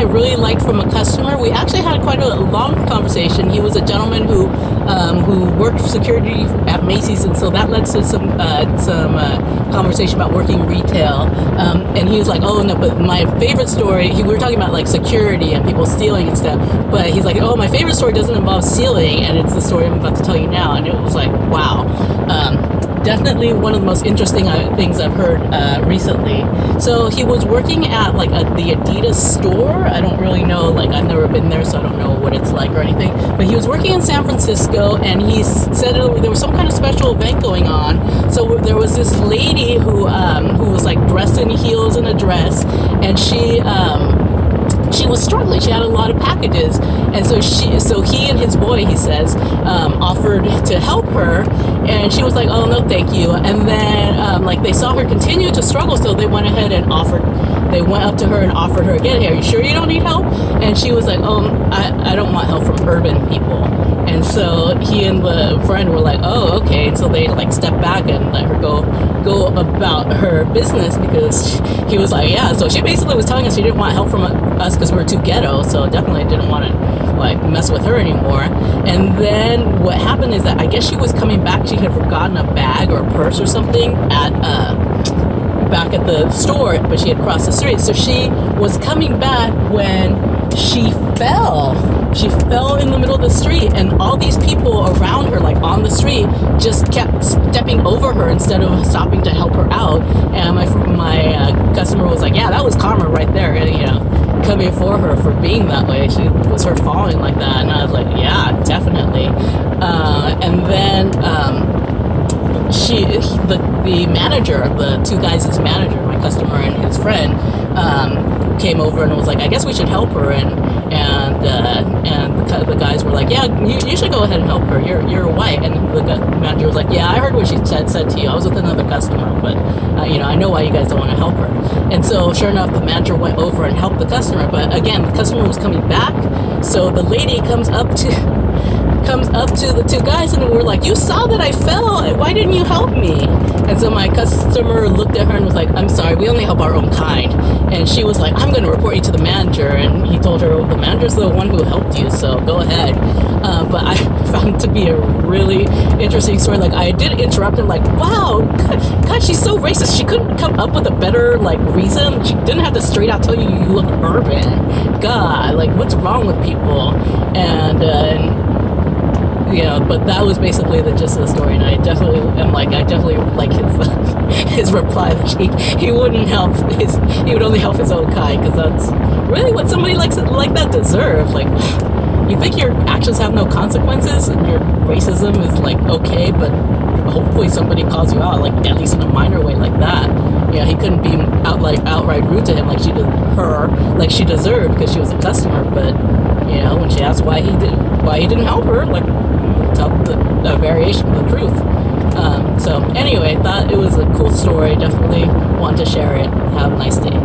really liked from a customer. We actually had quite a long conversation. He was a gentleman who worked security at Macy's, and so that led to some conversation about working retail. And he was like, "Oh no, but my favorite story." We were talking about like security and people stealing and stuff, but he's like, "Oh, my favorite story doesn't involve stealing, and it's the story I'm about to tell you now." And it was like, wow. Definitely one of the most interesting things I've heard recently. So he was working at like the Adidas store. I don't really know, like I've never been there, so I don't know what it's like or anything. But he was working in San Francisco, and he said there was some kind of special event going on. So there was this lady who was like dressed in heels and a dress, and she was struggling. She had a lot of packages, and so he and his boy, he says, offered to help her, and she was like, "Oh no, thank you." And then like they saw her continue to struggle, so they went ahead and they went up to her and offered her again, "Hey, are you sure you don't need help?" And she was like, "Oh, I don't want help from urban people." And so he and the friend were like, "Oh, okay." And so they like stepped back and let her go about her business, because he was like, "Yeah." So she basically was telling us she didn't want help from us because we were too ghetto, so definitely didn't want to like mess with her anymore. And then what happened is that I guess she was coming back. She had forgotten a bag or a purse or something back at the store, but she had crossed the street. So she was coming back when she fell. She fell in the middle of the street, and all these people around her, like on the street, just kept stepping over her instead of stopping to help her out. And my customer was like, "Yeah, that was karma right there, you know, coming for her for being that way." She was her falling like that, and I was like, "Yeah, definitely." And then the manager, the two guys' manager, my customer and his friend, came over and was like, "I guess we should help her." And the guys were like, "Yeah, you should go ahead and help her. You're white." And the manager was like, "Yeah, I heard what she said to you. I was with another customer, but you know, I know why you guys don't want to help her." And so sure enough, the manager went over and helped the customer. But again, the customer was coming back, so the lady comes up to the two guys, and we're like, "You saw that I fell. Why didn't you help me?" And so my customer looked at her and was like, "I'm sorry, we only help our own kind." And she was like, "I'm going to report you to the manager." And he told her, "The manager's the one who helped you, so go ahead." But I found it to be a really interesting story. Like, I did interrupt him, like, "Wow, God, she's so racist. She couldn't come up with a better like reason. She didn't have to straight out tell you you look urban. God, like, what's wrong with people?" And you know, but that was basically the gist of the story, and I definitely like his reply that he wouldn't help he would only help his own kind, because that's really what somebody like that deserves. Like, you think your actions have no consequences and your racism is like okay, but hopefully somebody calls you out, like at least in a minor way like that. Yeah, he couldn't be outright rude to him like she deserved, because she was a customer. But you know, when she asked why he didn't help her, like, tell a variation of the truth. So anyway, thought it was a cool story. Definitely want to share it. Have a nice day.